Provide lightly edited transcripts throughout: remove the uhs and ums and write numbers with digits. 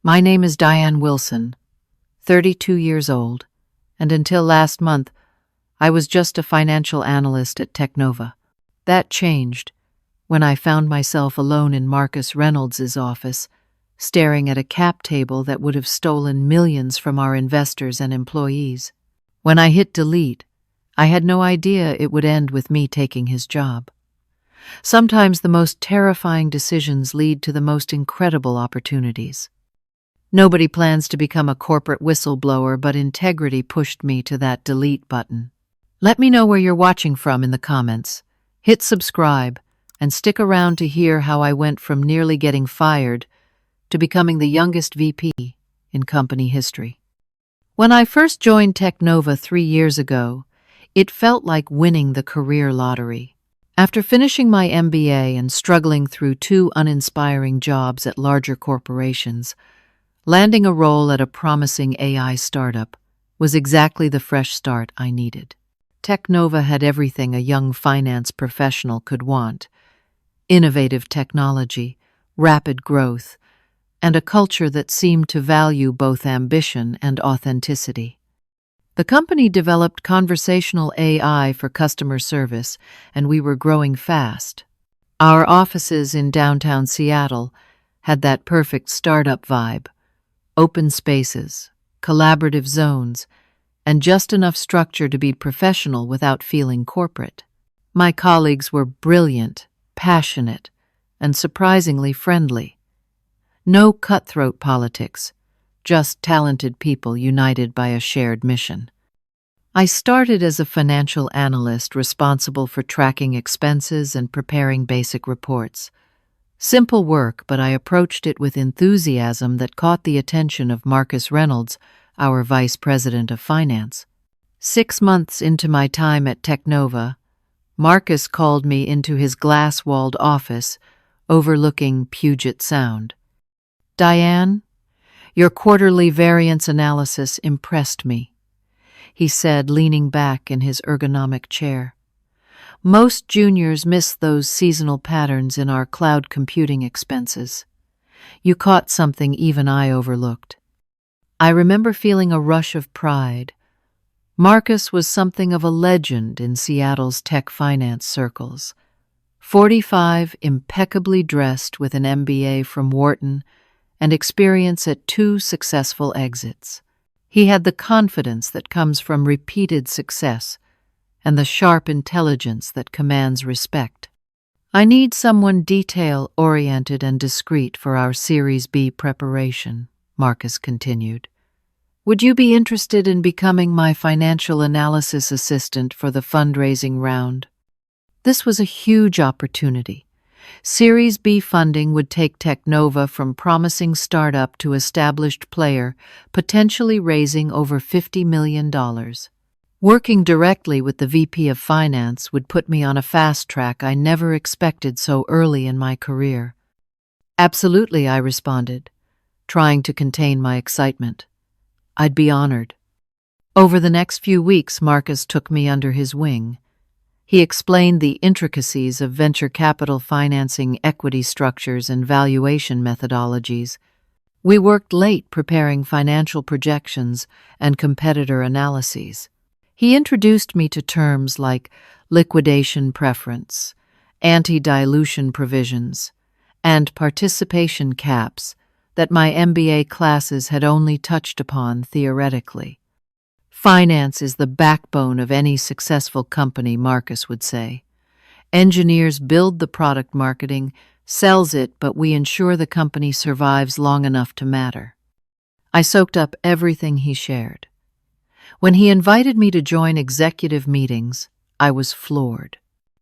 My name is Diane Wilson, 32 years old, and until last month, I was just a financial analyst at Teknova. That changed when I found myself alone in Marcus Reynolds' office, staring at a cap table that would have stolen millions from our investors and employees. When I hit delete, I had no idea it would end with me taking his job. Sometimes the most terrifying decisions lead to the most incredible opportunities. Nobody plans to become a corporate whistleblower, but integrity pushed me to that delete button. Let me know where you're watching from in the comments. Hit subscribe and stick around to hear how I went from nearly getting fired to becoming the youngest VP in company history. When I first joined Teknova 3 years ago, it felt like winning the career lottery. After finishing my MBA and struggling through 2 uninspiring jobs at larger corporations, landing a role at a promising AI startup was exactly the fresh start I needed. Teknova had everything a young finance professional could want: innovative technology, rapid growth, and a culture that seemed to value both ambition and authenticity. The company developed conversational AI for customer service, and we were growing fast. Our offices in downtown Seattle had that perfect startup vibe: open spaces, collaborative zones, and just enough structure to be professional without feeling corporate. My colleagues were brilliant, passionate, and surprisingly friendly. No cutthroat politics, just talented people united by a shared mission. I started as a financial analyst responsible for tracking expenses and preparing basic reports. Simple work, but I approached it with enthusiasm that caught the attention of Marcus Reynolds, our Vice President of Finance. 6 months into my time at Teknova, Marcus called me into his glass-walled office overlooking Puget Sound. "Diane, your quarterly variance analysis impressed me," he said, leaning back in his ergonomic chair. "Most juniors miss those seasonal patterns in our cloud computing expenses. You caught something even I overlooked." I remember feeling a rush of pride. Marcus was something of a legend in Seattle's tech finance circles. 45, impeccably dressed with an MBA from Wharton and experience at 2 successful exits. He had the confidence that comes from repeated success and the sharp intelligence that commands respect. "I need someone detail-oriented and discreet for our Series B preparation," Marcus continued. "Would you be interested in becoming my financial analysis assistant for the fundraising round?" This was a huge opportunity. Series B funding would take Teknova from promising startup to established player, potentially raising over $50 million. Working directly with the VP of Finance would put me on a fast track I never expected so early in my career. "Absolutely," I responded, trying to contain my excitement. "I'd be honored." Over the next few weeks, Marcus took me under his wing. He explained the intricacies of venture capital financing, equity structures, and valuation methodologies. We worked late preparing financial projections and competitor analyses. He introduced me to terms like liquidation preference, anti-dilution provisions, and participation caps that my MBA classes had only touched upon theoretically. "Finance is the backbone of any successful company," Marcus would say. "Engineers build the product, marketing sells it, but we ensure the company survives long enough to matter." I soaked up everything he shared. When he invited me to join executive meetings, I was floored.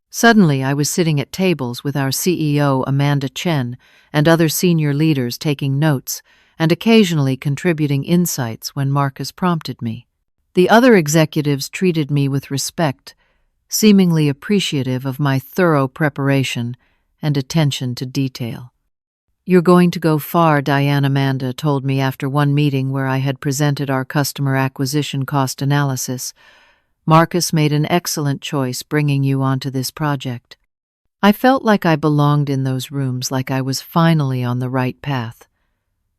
Suddenly, I was sitting at tables with our CEO, Amanda Chen, and other senior leaders taking notes and occasionally contributing insights when Marcus prompted me. The other executives treated me with respect, seemingly appreciative of my thorough preparation and attention to detail. "You're going to go far," Diane Amanda told me after one meeting where I had presented our customer acquisition cost analysis. "Marcus made an excellent choice bringing you onto this project." I felt like I belonged in those rooms, like I was finally on the right path.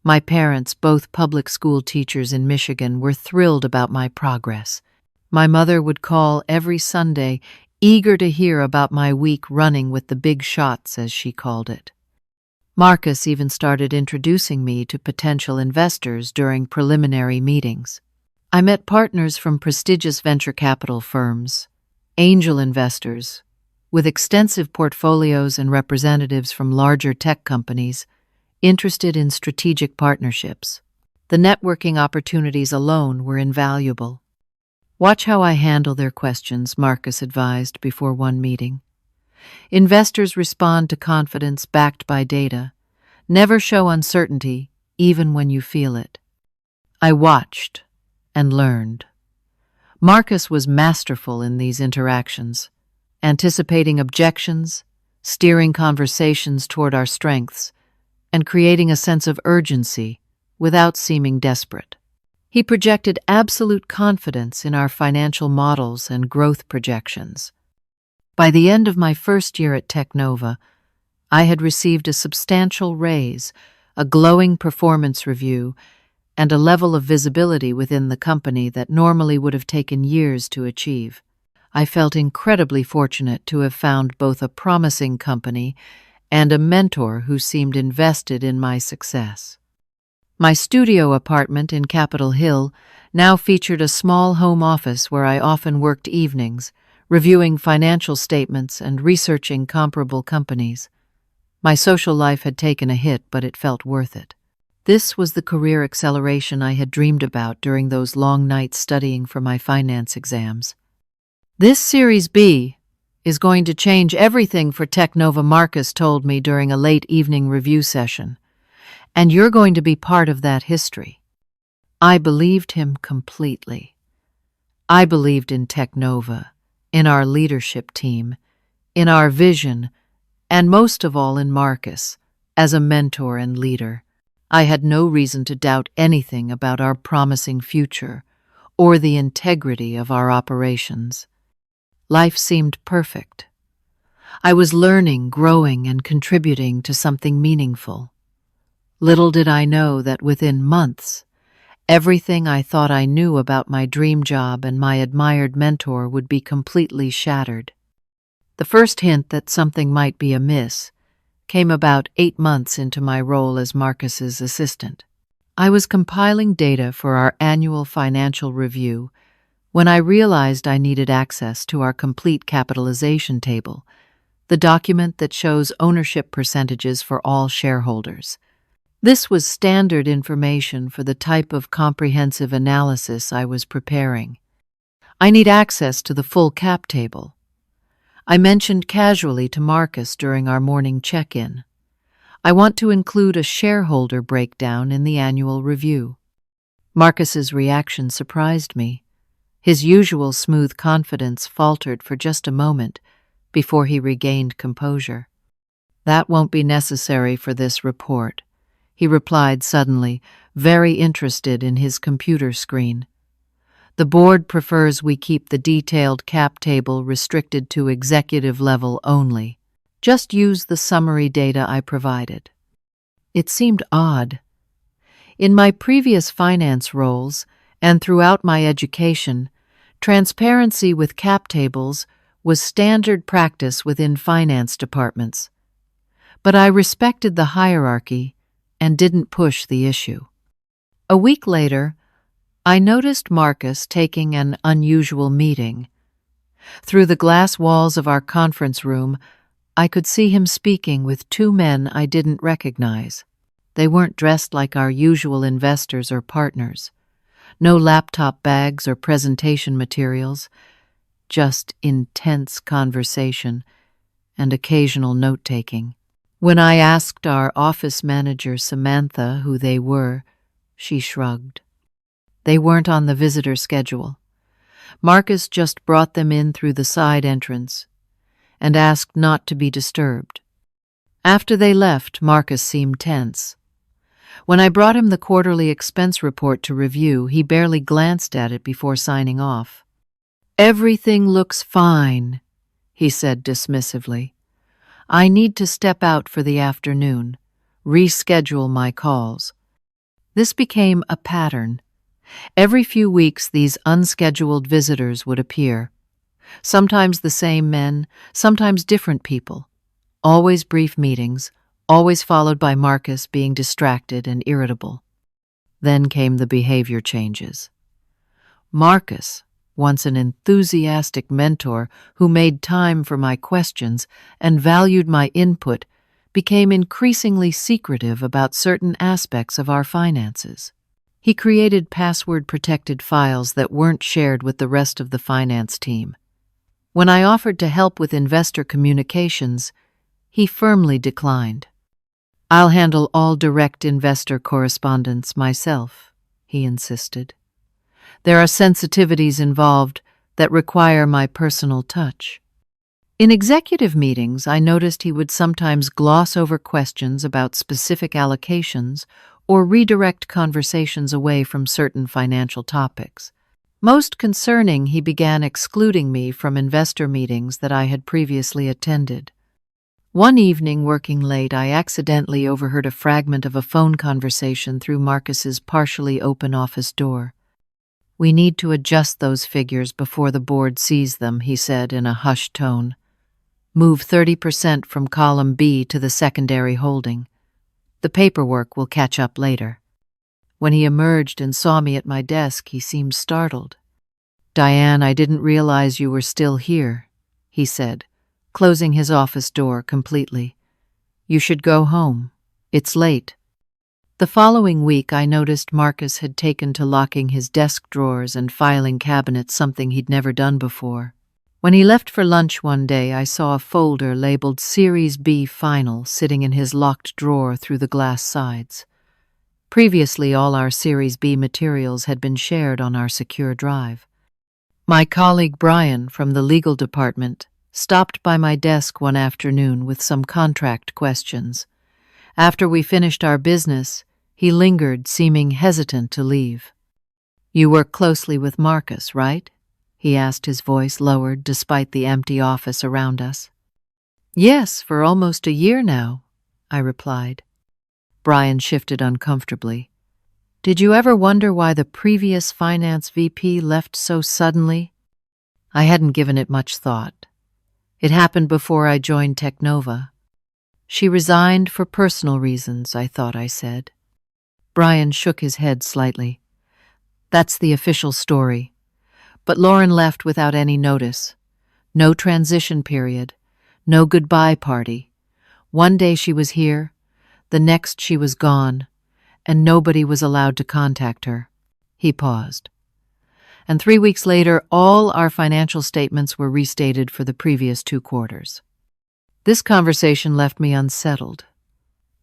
My parents, both public school teachers in Michigan, were thrilled about my progress. My mother would call every Sunday, eager to hear about my week running with the big shots, as she called it. Marcus even started introducing me to potential investors during preliminary meetings. I met partners from prestigious venture capital firms, angel investors, with extensive portfolios and representatives from larger tech companies interested in strategic partnerships. The networking opportunities alone were invaluable. Watch how I handle their questions, Marcus advised before one meeting. Investors respond to confidence backed by data. Never show uncertainty, even when you feel it. I watched and learned. Marcus was masterful in these interactions, anticipating objections, steering conversations toward our strengths, and creating a sense of urgency without seeming desperate. He projected absolute confidence in our financial models and growth projections. By the end of my first year at Teknova, I had received a substantial raise, a glowing performance review, and a level of visibility within the company that normally would have taken years to achieve. I felt incredibly fortunate to have found both a promising company and a mentor who seemed invested in my success. My studio apartment in Capitol Hill now featured a small home office where I often worked evenings, reviewing financial statements and researching comparable companies. My social life had taken a hit, but it felt worth it. This was the career acceleration I had dreamed about during those long nights studying for my finance exams. This Series B is going to change everything for Teknova, Marcus told me during a late evening review session, and you're going to be part of that history. I believed him completely. I believed in Teknova, in our leadership team, in our vision, and most of all in Marcus, as a mentor and leader. I had no reason to doubt anything about our promising future or the integrity of our operations. Life seemed perfect. I was learning, growing, and contributing to something meaningful. Little did I know that within months, everything I thought I knew about my dream job and my admired mentor would be completely shattered. The first hint that something might be amiss came about 8 months into my role as Marcus's assistant. I was compiling data for our annual financial review when I realized I needed access to our complete capitalization table, the document that shows ownership percentages for all shareholders. This was standard information for the type of comprehensive analysis I was preparing. I need access to the full cap table. I mentioned casually to Marcus during our morning check-in. I want to include a shareholder breakdown in the annual review. Marcus's reaction surprised me. His usual smooth confidence faltered for just a moment before he regained composure. "That won't be necessary for this report," he replied suddenly, very interested in his computer screen. "The board prefers we keep the detailed cap table restricted to executive level only. Just use the summary data I provided." It seemed odd. In my previous finance roles and throughout my education, transparency with cap tables was standard practice within finance departments. But I respected the hierarchy and didn't push the issue. A week later, I noticed Marcus taking an unusual meeting. Through the glass walls of our conference room, I could see him speaking with 2 men I didn't recognize. They weren't dressed like our usual investors or partners. No laptop bags or presentation materials, just intense conversation and occasional note-taking. When I asked our office manager, Samantha, who they were, she shrugged. They weren't on the visitor schedule. Marcus just brought them in through the side entrance and asked not to be disturbed. After they left, Marcus seemed tense. When I brought him the quarterly expense report to review, he barely glanced at it before signing off. "Everything looks fine," he said dismissively. "I need to step out for the afternoon, reschedule my calls." This became a pattern. Every few weeks, these unscheduled visitors would appear. Sometimes the same men, sometimes different people. Always brief meetings, always followed by Marcus being distracted and irritable. Then came the behavior changes. Marcus, once an enthusiastic mentor who made time for my questions and valued my input, became increasingly secretive about certain aspects of our finances. He created password-protected files that weren't shared with the rest of the finance team. When I offered to help with investor communications, he firmly declined. "I'll handle all direct investor correspondence myself," he insisted. "There are sensitivities involved that require my personal touch." In executive meetings, I noticed he would sometimes gloss over questions about specific allocations or redirect conversations away from certain financial topics. Most concerning, he began excluding me from investor meetings that I had previously attended. One evening, working late, I accidentally overheard a fragment of a phone conversation through Marcus's partially open office door. "We need to adjust those figures before the board sees them," he said in a hushed tone. "Move 30% from column B to the secondary holding. The paperwork will catch up later." When he emerged and saw me at my desk, he seemed startled. "Diane, I didn't realize you were still here," he said, closing his office door completely. "You should go home. It's late." The following week, I noticed Marcus had taken to locking his desk drawers and filing cabinets, something he'd never done before. When he left for lunch one day, I saw a folder labeled Series B Final sitting in his locked drawer through the glass sides. Previously, all our Series B materials had been shared on our secure drive. My colleague Brian from the legal department stopped by my desk one afternoon with some contract questions. After we finished our business, he lingered, seeming hesitant to leave. "You work closely with Marcus, right?" he asked, his voice lowered despite the empty office around us. "Yes, for almost a year now," I replied. Brian shifted uncomfortably. "Did you ever wonder why the previous finance VP left so suddenly?" I hadn't given it much thought. It happened before I joined Teknova. "She resigned for personal reasons," I thought I said. Brian shook his head slightly. "That's the official story. But Lauren left without any notice. No transition period. No goodbye party. One day she was here, the next she was gone, and nobody was allowed to contact her." He paused. "And 3 weeks later, all our financial statements were restated for the previous 2 quarters. This conversation left me unsettled.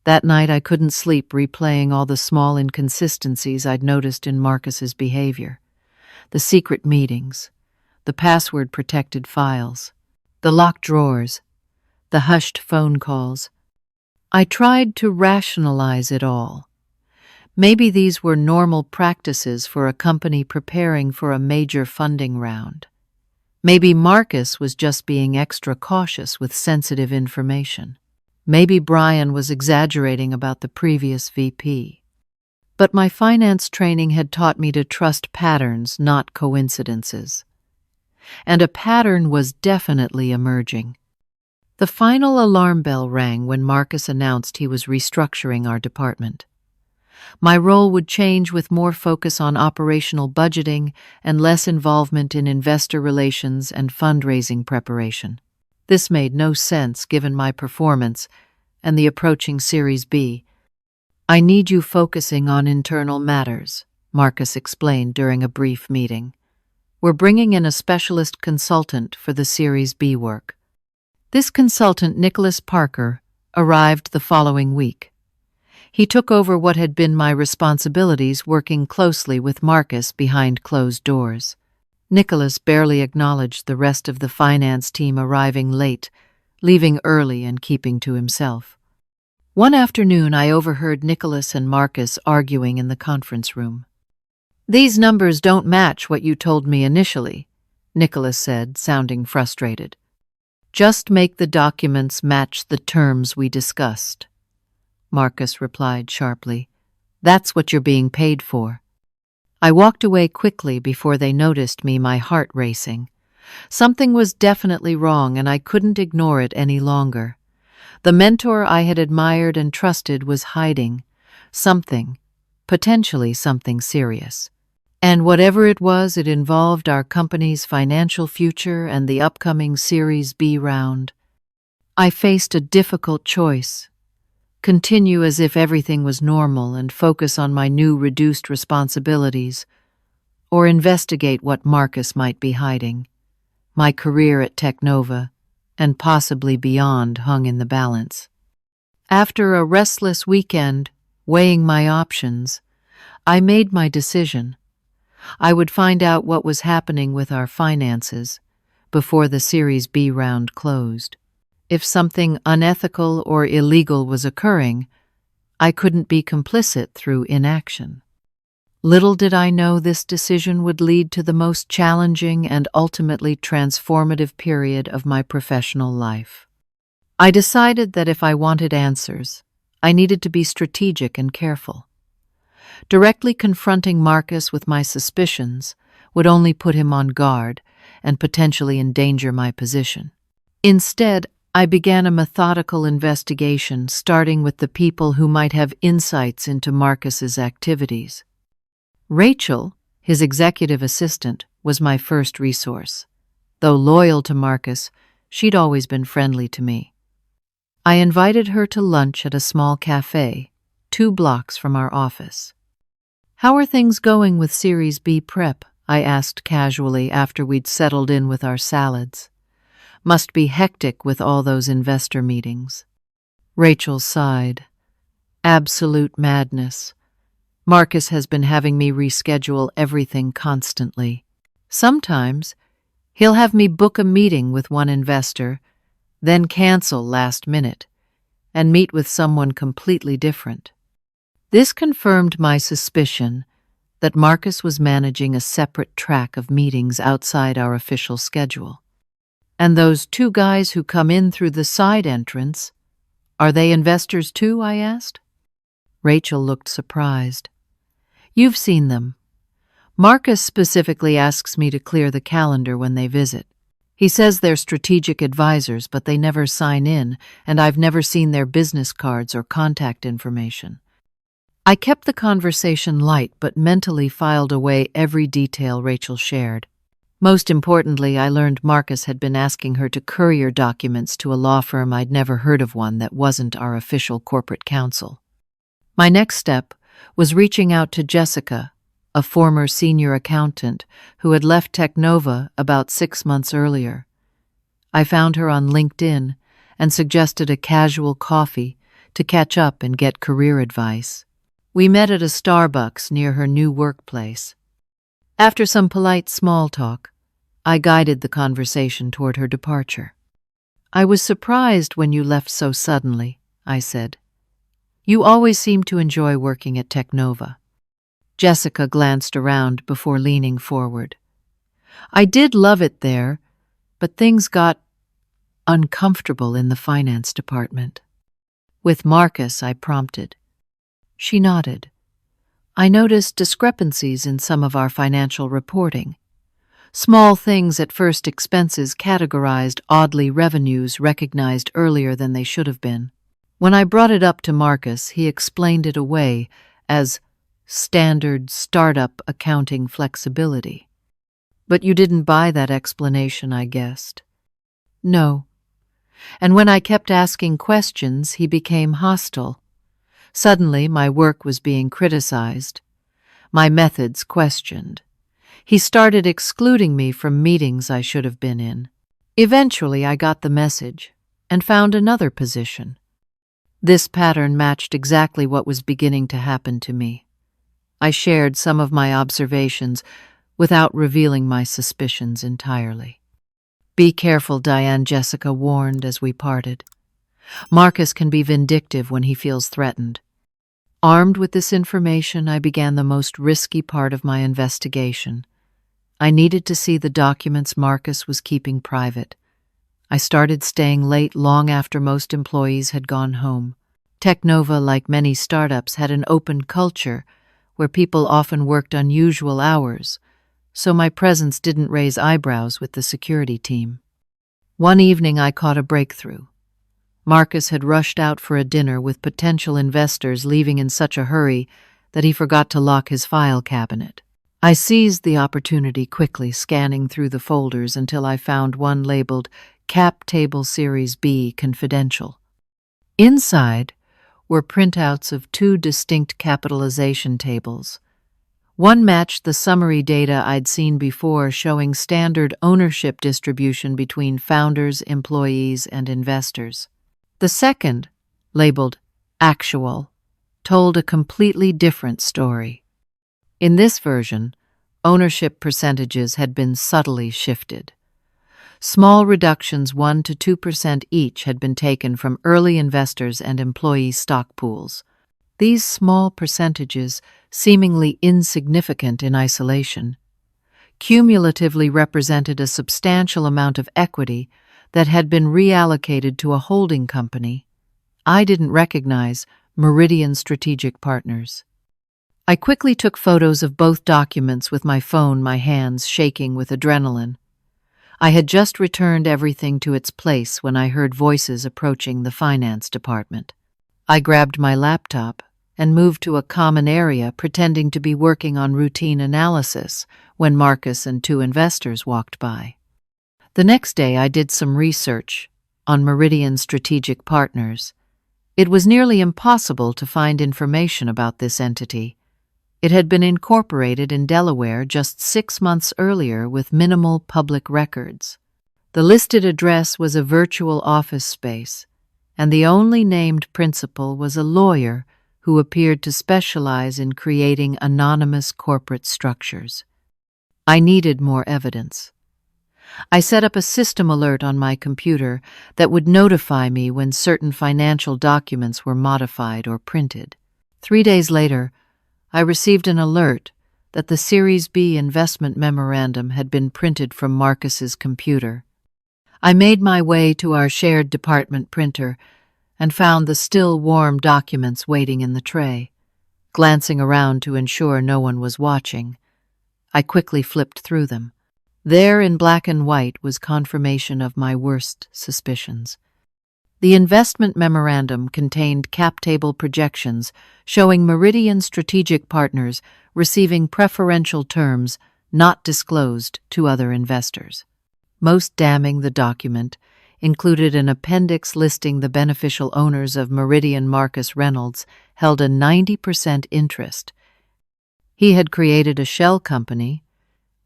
That night I couldn't sleep, replaying all the small inconsistencies I'd noticed in Marcus's behavior. The secret meetings, the password-protected files, the locked drawers, the hushed phone calls. I tried to rationalize it all. Maybe these were normal practices for a company preparing for a major funding round. Maybe Marcus was just being extra cautious with sensitive information. Maybe Brian was exaggerating about the previous VP. But my finance training had taught me to trust patterns, not coincidences. And a pattern was definitely emerging. The final alarm bell rang when Marcus announced he was restructuring our department. My role would change, with more focus on operational budgeting and less involvement in investor relations and fundraising preparation. This made no sense given my performance and the approaching Series B. "I need you focusing on internal matters," Marcus explained during a brief meeting. "We're bringing in a specialist consultant for the Series B work." This consultant, Nicholas Parker, arrived the following week. He took over what had been my responsibilities, working closely with Marcus behind closed doors. Nicholas barely acknowledged the rest of the finance team arriving late, leaving early and keeping to himself. One afternoon, I overheard Nicholas and Marcus arguing in the conference room. "These numbers don't match what you told me initially," Nicholas said, sounding frustrated. "Just make the documents match the terms we discussed," Marcus replied sharply. That's what you're being paid for." I walked away quickly before they noticed me, my heart racing. Something was definitely wrong, and I couldn't ignore it any longer. The mentor I had admired and trusted was hiding something, potentially something serious. And whatever it was, it involved our company's financial future and the upcoming Series B round. I faced a difficult choice: continue as if everything was normal and focus on my new reduced responsibilities, or investigate what Marcus might be hiding. My career at Technova, and possibly beyond, hung in the balance. After a restless weekend, weighing my options, I made my decision. I would find out what was happening with our finances before the Series B round closed. If something unethical or illegal was occurring, I couldn't be complicit through inaction. Little did I know this decision would lead to the most challenging and ultimately transformative period of my professional life. I decided that if I wanted answers, I needed to be strategic and careful. Directly confronting Marcus with my suspicions would only put him on guard and potentially endanger my position. Instead, I began a methodical investigation, starting with the people who might have insights into Marcus's activities. Rachel, his executive assistant, was my first resource. Though loyal to Marcus, she'd always been friendly to me. I invited her to lunch at a small cafe, 2 blocks from our office. "How are things going with Series B prep?" I asked casually after we'd settled in with our salads. "Must be hectic with all those investor meetings." Rachel sighed. "Absolute madness. Marcus has been having me reschedule everything constantly. Sometimes he'll have me book a meeting with one investor, then cancel last minute, and meet with someone completely different." This confirmed my suspicion that Marcus was managing a separate track of meetings outside our official schedule. "And those 2 guys who come in through the side entrance, are they investors too?" I asked. Rachel looked surprised. "You've seen them. Marcus specifically asks me to clear the calendar when they visit. He says they're strategic advisors, but they never sign in, and I've never seen their business cards or contact information." I kept the conversation light, but mentally filed away every detail Rachel shared. Most importantly, I learned Marcus had been asking her to courier documents to a law firm I'd never heard of, one that wasn't our official corporate counsel. My next step was reaching out to Jessica, a former senior accountant who had left Technova about 6 months earlier. I found her on LinkedIn and suggested a casual coffee to catch up and get career advice. We met at a Starbucks near her new workplace. After some polite small talk, I guided the conversation toward her departure. "I was surprised when you left so suddenly," I said. "You always seemed to enjoy working at Technova." Jessica glanced around before leaning forward. "I did love it there, but things got uncomfortable in the finance department." "With Marcus," I prompted. She nodded. "I noticed discrepancies in some of our financial reporting. Small things at first: expenses categorized oddly, revenues recognized earlier than they should have been. When I brought it up to Marcus, he explained it away as standard startup accounting flexibility." "But you didn't buy that explanation," I guessed. "No. And when I kept asking questions, he became hostile. Suddenly, my work was being criticized, my methods questioned. He started excluding me from meetings I should have been in. Eventually, I got the message and found another position. This pattern matched exactly what was beginning to happen to me. I shared some of my observations without revealing my suspicions entirely. "Be careful, Diane," Jessica warned as we parted. "Marcus can be vindictive when he feels threatened." Armed with this information, I began the most risky part of my investigation. I needed to see the documents Marcus was keeping private. I started staying late long after most employees had gone home. Technova, like many startups, had an open culture where people often worked unusual hours, so my presence didn't raise eyebrows with the security team. One evening I caught a breakthrough. Marcus had rushed out for a dinner with potential investors, leaving in such a hurry that he forgot to lock his file cabinet. I seized the opportunity, quickly scanning through the folders until I found one labeled Cap Table Series B Confidential. Inside were printouts of two distinct capitalization tables. One matched the summary data I'd seen before, showing standard ownership distribution between founders, employees, and investors. The second, labeled Actual, told a completely different story. In this version, ownership percentages had been subtly shifted. Small reductions, 1 to 2% each, had been taken from early investors and employee stock pools. These small percentages, seemingly insignificant in isolation, cumulatively represented a substantial amount of equity that had been reallocated to a holding company I didn't recognize, Meridian Strategic Partners. I quickly took photos of both documents with my phone, my hands shaking with adrenaline. I had just returned everything to its place when I heard voices approaching the finance department. I grabbed my laptop and moved to a common area, pretending to be working on routine analysis, when Marcus and two investors walked by. The next day I did some research on Meridian Strategic Partners. It was nearly impossible to find information about this entity. It had been incorporated in Delaware just 6 months earlier with minimal public records. The listed address was a virtual office space, and the only named principal was a lawyer who appeared to specialize in creating anonymous corporate structures. I needed more evidence. I set up a system alert on my computer that would notify me when certain financial documents were modified or printed. 3 days later, I received an alert that the Series B investment memorandum had been printed from Marcus's computer. I made my way to our shared department printer and found the still warm documents waiting in the tray. Glancing around to ensure no one was watching, I quickly flipped through them. There, in black and white, was confirmation of my worst suspicions. The investment memorandum contained cap table projections showing Meridian Strategic Partners receiving preferential terms not disclosed to other investors. Most damning, the document included an appendix listing the beneficial owners of Meridian. Marcus Reynolds held a 90% interest. He had created a shell company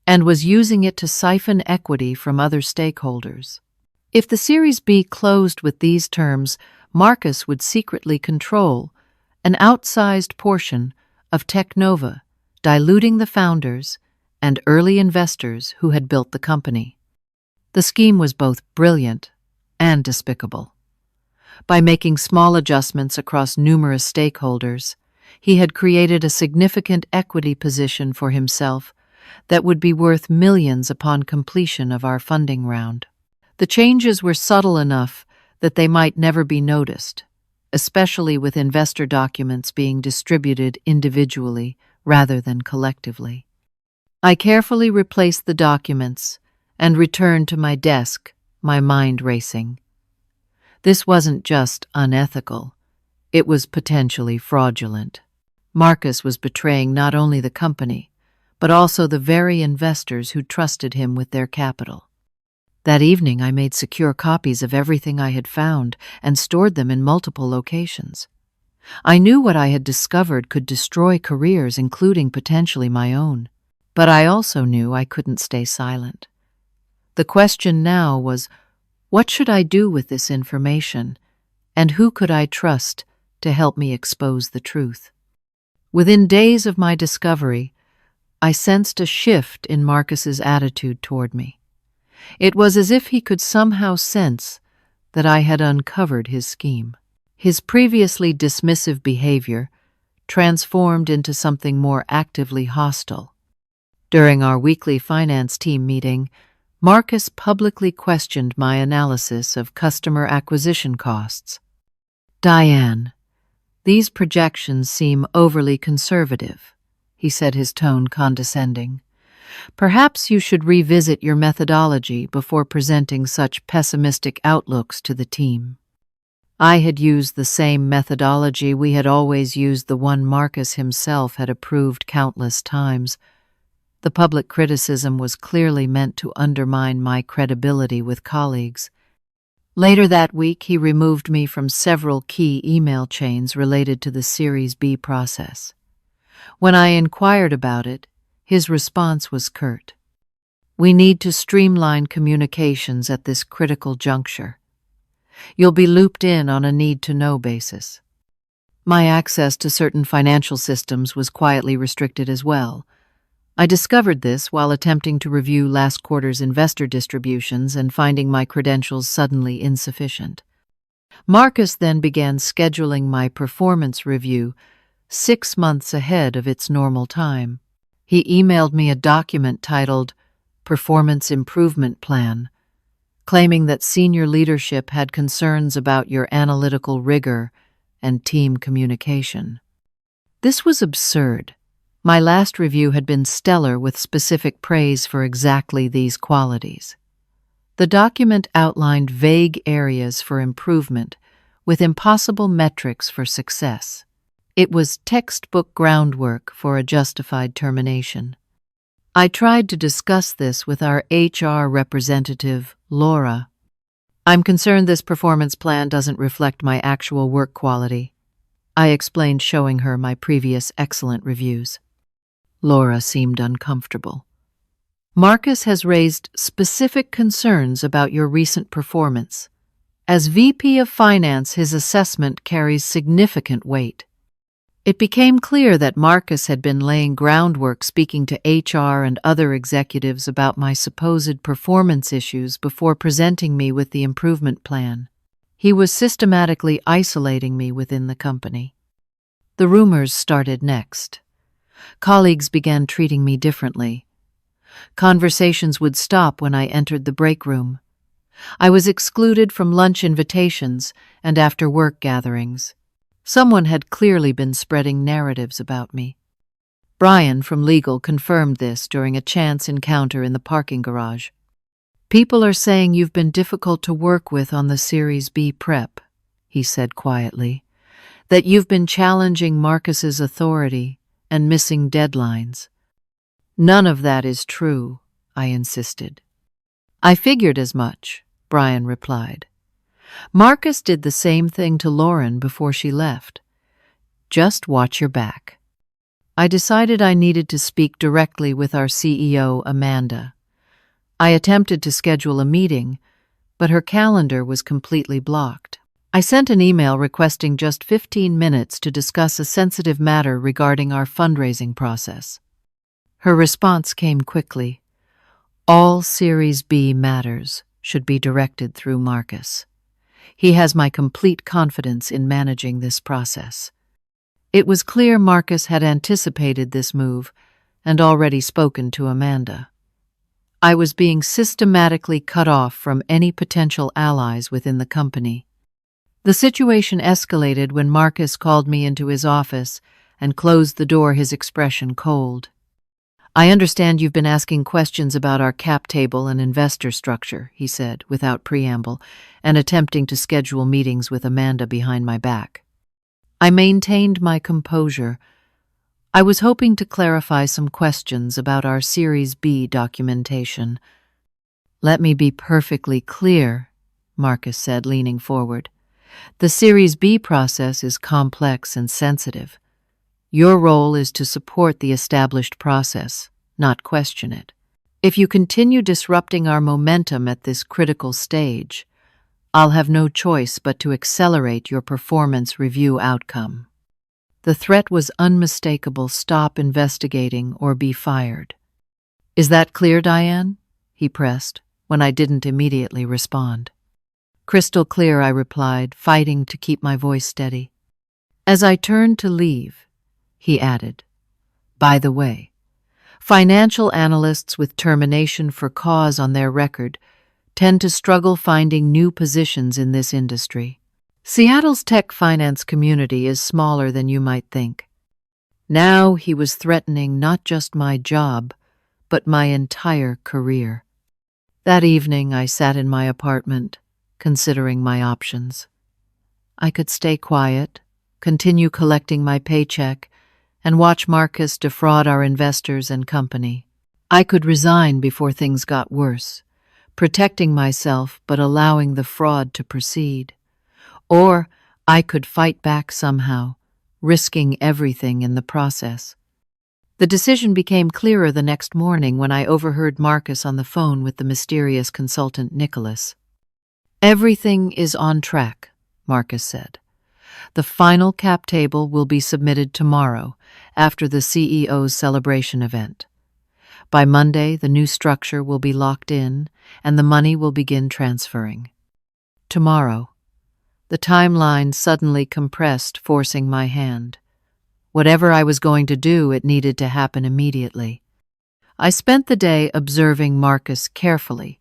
and was using it to siphon equity from other stakeholders. If the Series B closed with these terms, Marcus would secretly control an outsized portion of Technova, diluting the founders and early investors who had built the company. The scheme was both brilliant and despicable. By making small adjustments across numerous stakeholders, he had created a significant equity position for himself that would be worth millions upon completion of our funding round. The changes were subtle enough that they might never be noticed, especially with investor documents being distributed individually rather than collectively. I carefully replaced the documents and returned to my desk, my mind racing. This wasn't just unethical, it was potentially fraudulent. Marcus was betraying not only the company, but also the very investors who trusted him with their capital. That evening I made secure copies of everything I had found and stored them in multiple locations. I knew what I had discovered could destroy careers, including potentially my own. But I also knew I couldn't stay silent. The question now was, what should I do with this information, and who could I trust to help me expose the truth? Within days of my discovery, I sensed a shift in Marcus's attitude toward me. It was as if he could somehow sense that I had uncovered his scheme. His previously dismissive behavior transformed into something more actively hostile. During our weekly finance team meeting, Marcus publicly questioned my analysis of customer acquisition costs. "Diane, "These projections seem overly conservative," he said, his tone condescending. "Perhaps you should revisit your methodology before presenting such pessimistic outlooks to the team." I had used the same methodology we had always used, the one Marcus himself had approved countless times. The public criticism was clearly meant to undermine my credibility with colleagues. Later that week, he removed me from several key email chains related to the Series B process. When I inquired about it, his response was curt. "We need to streamline communications at this critical juncture. You'll be looped in on a need-to-know basis." My access to certain financial systems was quietly restricted as well. I discovered this while attempting to review last quarter's investor distributions and finding my credentials suddenly insufficient. Marcus then began scheduling my performance review 6 months ahead of its normal time. He emailed me a document titled Performance Improvement Plan, claiming that senior leadership had concerns about your analytical rigor and team communication. This was absurd. My last review had been stellar, with specific praise for exactly these qualities. The document outlined vague areas for improvement, with impossible metrics for success. It was textbook groundwork for a justified termination. I tried to discuss this with our HR representative, Laura. "I'm concerned this performance plan doesn't reflect my actual work quality," I explained, showing her my previous excellent reviews. Laura seemed uncomfortable. "Marcus has raised specific concerns about your recent performance. As VP of Finance, his assessment carries significant weight." It became clear that Marcus had been laying groundwork, speaking to HR and other executives about my supposed performance issues before presenting me with the improvement plan. He was systematically isolating me within the company. The rumors started next. Colleagues began treating me differently. Conversations would stop when I entered the break room. I was excluded from lunch invitations and after-work gatherings. Someone had clearly been spreading narratives about me. Brian from legal confirmed this during a chance encounter in the parking garage. "People are saying you've been difficult to work with on the Series B prep," he said quietly, "that you've been challenging Marcus's authority and missing deadlines." "None of that is true," I insisted. "I figured as much," Brian replied. "Marcus did the same thing to Lauren before she left. Just watch your back." I decided I needed to speak directly with our CEO, Amanda. I attempted to schedule a meeting, but her calendar was completely blocked. I sent an email requesting just 15 minutes to discuss a sensitive matter regarding our fundraising process. Her response came quickly. "All Series B matters should be directed through Marcus. He has my complete confidence in managing this process." It was clear Marcus had anticipated this move and already spoken to Amanda. I was being systematically cut off from any potential allies within the company. The situation escalated when Marcus called me into his office and closed the door, his expression cold. "I understand you've been asking questions about our cap table and investor structure," he said, without preamble, and attempting to schedule meetings with Amanda behind my back. I maintained my composure. I was hoping to clarify some questions about our Series B documentation. "Let me be perfectly clear," Marcus said, leaning forward. "The Series B process is complex and sensitive. Your role is to support the established process, not question it. If you continue disrupting our momentum at this critical stage, I'll have no choice but to accelerate your performance review outcome." The threat was unmistakable: stop investigating or be fired. "Is that clear, Diane?" he pressed, when I didn't immediately respond. "Crystal clear," I replied, fighting to keep my voice steady. As I turned to leave, he added, "By the way, financial analysts with termination for cause on their record tend to struggle finding new positions in this industry. Seattle's tech finance community is smaller than you might think. Now he was threatening not just my job, but my entire career. That evening I sat in my apartment, considering my options. I could stay quiet, continue collecting my paycheck, and watch Marcus defraud our investors and company. I could resign before things got worse, protecting myself but allowing the fraud to proceed. Or I could fight back somehow, risking everything in the process. The decision became clearer the next morning when I overheard Marcus on the phone with the mysterious consultant Nicholas. "Everything is on track," Marcus said. "The final cap table will be submitted tomorrow after the CEO's celebration event. By Monday, the new structure will be locked in and the money will begin transferring." Tomorrow. The timeline suddenly compressed, forcing my hand. Whatever I was going to do, it needed to happen immediately. I spent the day observing Marcus carefully,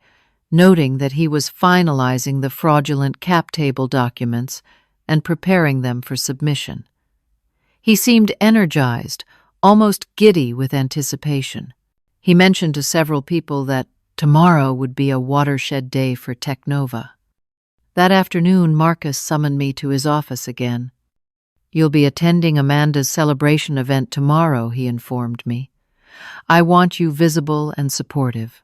noting that he was finalizing the fraudulent cap table documents and preparing them for submission. He seemed energized, almost giddy with anticipation. He mentioned to several people that tomorrow would be a watershed day for Technova. That afternoon, Marcus summoned me to his office again. "You'll be attending Amanda's celebration event tomorrow," he informed me. "I want you visible and supportive.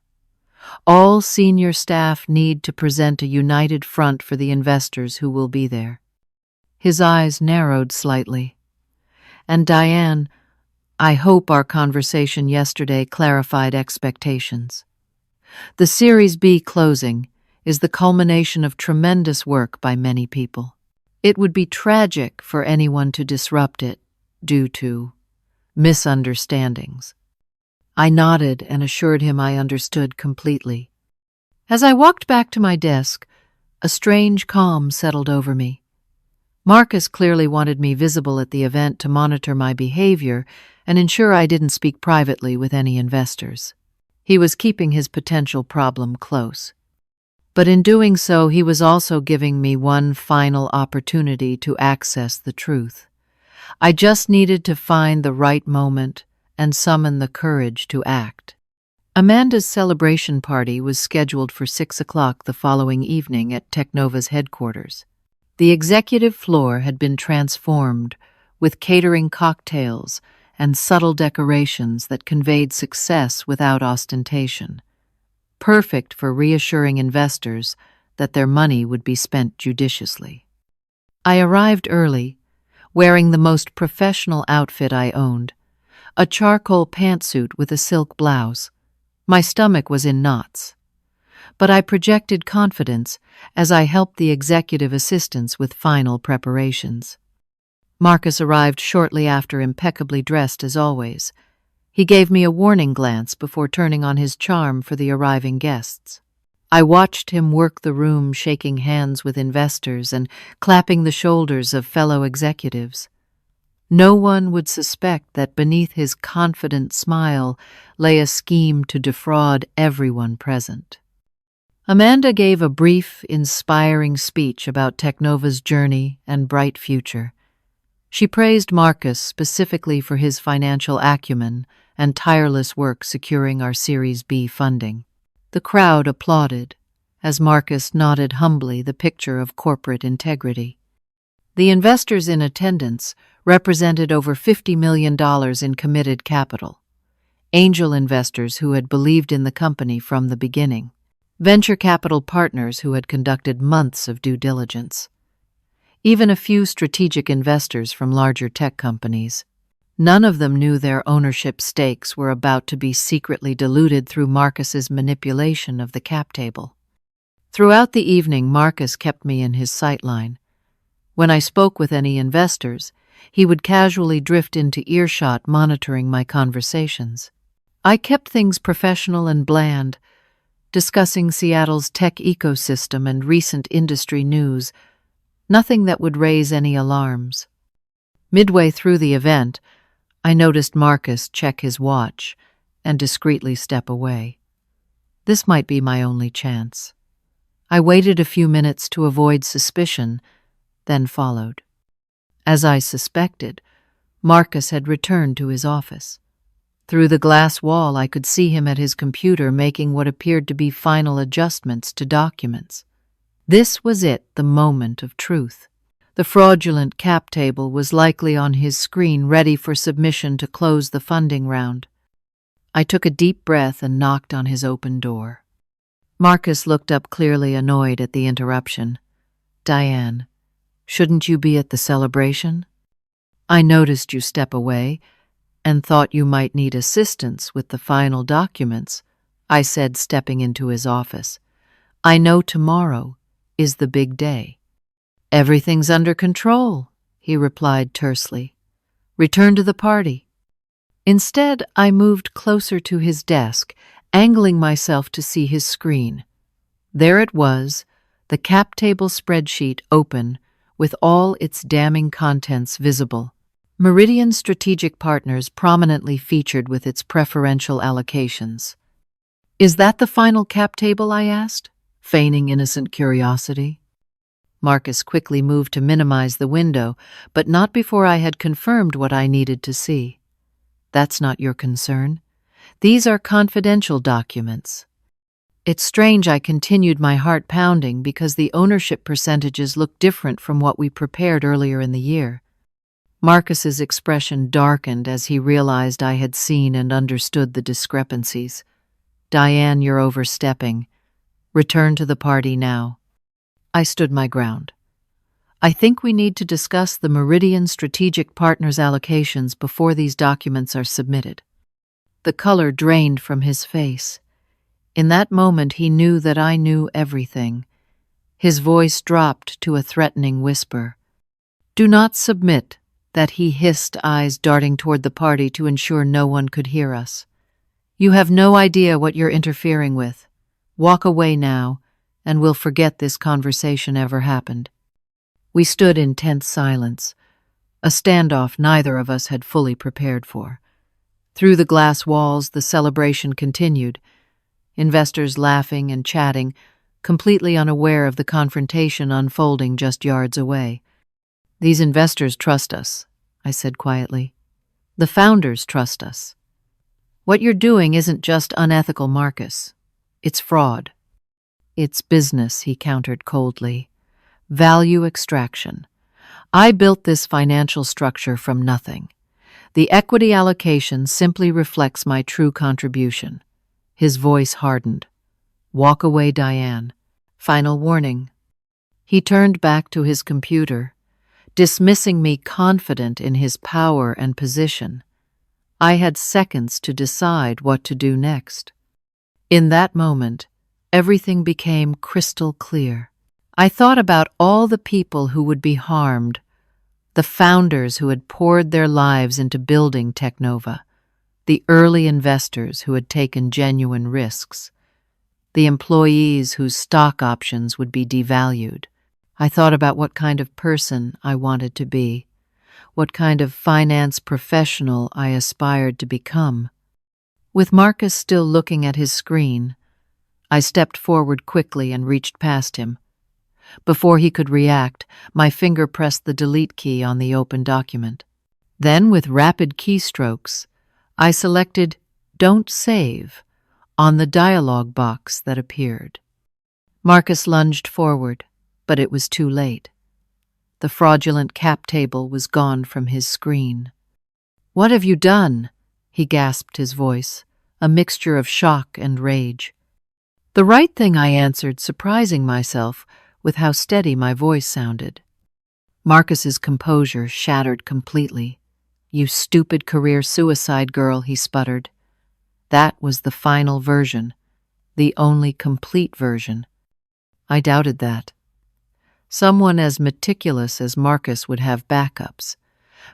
All senior staff need to present a united front for the investors who will be there." His eyes narrowed slightly. "And Diane, I hope our conversation yesterday clarified expectations. The Series B closing is the culmination of tremendous work by many people. It would be tragic for anyone to disrupt it due to misunderstandings." I nodded and assured him I understood completely. As I walked back to my desk, a strange calm settled over me. Marcus clearly wanted me visible at the event to monitor my behavior and ensure I didn't speak privately with any investors. He was keeping his potential problem close. But in doing so, he was also giving me one final opportunity to access the truth. I just needed to find the right moment and summon the courage to act. Amanda's celebration party was scheduled for 6 o'clock the following evening at Technova's headquarters. The executive floor had been transformed with catering cocktails and subtle decorations that conveyed success without ostentation. Perfect for reassuring investors that their money would be spent judiciously. I arrived early, wearing the most professional outfit I owned, a charcoal pantsuit with a silk blouse. My stomach was in knots. But I projected confidence as I helped the executive assistants with final preparations. Marcus arrived shortly after, impeccably dressed as always. He gave me a warning glance before turning on his charm for the arriving guests. I watched him work the room, shaking hands with investors and clapping the shoulders of fellow executives. No one would suspect that beneath his confident smile lay a scheme to defraud everyone present. Amanda gave a brief, inspiring speech about Technova's journey and bright future. She praised Marcus specifically for his financial acumen and tireless work securing our Series B funding. The crowd applauded as Marcus nodded humbly the picture of corporate integrity. The investors in attendance represented over $50 million in committed capital. Angel investors who had believed in the company from the beginning. Venture capital partners who had conducted months of due diligence. Even a few strategic investors from larger tech companies. None of them knew their ownership stakes were about to be secretly diluted through Marcus's manipulation of the cap table. Throughout the evening, Marcus kept me in his sightline. When I spoke with any investors, he would casually drift into earshot, monitoring my conversations. I kept things professional and bland, discussing Seattle's tech ecosystem and recent industry news, nothing that would raise any alarms. Midway through the event, I noticed Marcus check his watch and discreetly step away. This might be my only chance. I waited a few minutes to avoid suspicion, then followed. As I suspected, Marcus had returned to his office. Through the glass wall, I could see him at his computer making what appeared to be final adjustments to documents. This was it, the moment of truth. The fraudulent cap table was likely on his screen, ready for submission to close the funding round. I took a deep breath and knocked on his open door. Marcus looked up, clearly annoyed at the interruption. "Diane, shouldn't you be at the celebration? I noticed you step away and thought you might need assistance with the final documents," I said, stepping into his office. "I know tomorrow is the big day." "Everything's under control," he replied tersely. "Return to the party." Instead, I moved closer to his desk, angling myself to see his screen. There it was, the cap table spreadsheet open, with all its damning contents visible. Meridian Strategic Partners prominently featured with its preferential allocations. "Is that the final cap table?" I asked, feigning innocent curiosity. Marcus quickly moved to minimize the window, but not before I had confirmed what I needed to see. "That's not your concern. These are confidential documents." It's strange, I continued, my heart pounding, because the ownership percentages look different from what we prepared earlier in the year. Marcus's expression darkened as he realized I had seen and understood the discrepancies. "Diane, you're overstepping. Return to the party now." I stood my ground. "I think we need to discuss the Meridian Strategic Partners allocations before these documents are submitted." The color drained from his face. In that moment, he knew that I knew everything. His voice dropped to a threatening whisper. "Do not submit," that he hissed, eyes darting toward the party to ensure no one could hear us. "You have no idea what you're interfering with. Walk away now, and we'll forget this conversation ever happened." We stood in tense silence, a standoff neither of us had fully prepared for. Through the glass walls, the celebration continued, investors laughing and chatting, completely unaware of the confrontation unfolding just yards away. "These investors trust us," I said quietly. "The founders trust us. What you're doing isn't just unethical, Marcus. It's fraud." "It's business," he countered coldly. "Value extraction. I built this financial structure from nothing. The equity allocation simply reflects my true contribution." His voice hardened. "Walk away, Diane. Final warning." He turned back to his computer, dismissing me, confident in his power and position. I had seconds to decide what to do next. In that moment, everything became crystal clear. I thought about all the people who would be harmed, the founders who had poured their lives into building Teknova, the early investors who had taken genuine risks, the employees whose stock options would be devalued. I thought about what kind of person I wanted to be, what kind of finance professional I aspired to become. With Marcus still looking at his screen, I stepped forward quickly and reached past him. Before he could react, my finger pressed the delete key on the open document. Then, with rapid keystrokes, I selected "Don't Save" on the dialog box that appeared. Marcus lunged forward, but it was too late. The fraudulent cap table was gone from his screen. "What have you done?" he gasped, his voice a mixture of shock and rage. "The right thing," I answered, surprising myself with how steady my voice sounded. Marcus's composure shattered completely. "You stupid career suicide girl," he sputtered. That was the final version, the only complete version. I doubted that. Someone as meticulous as Marcus would have backups,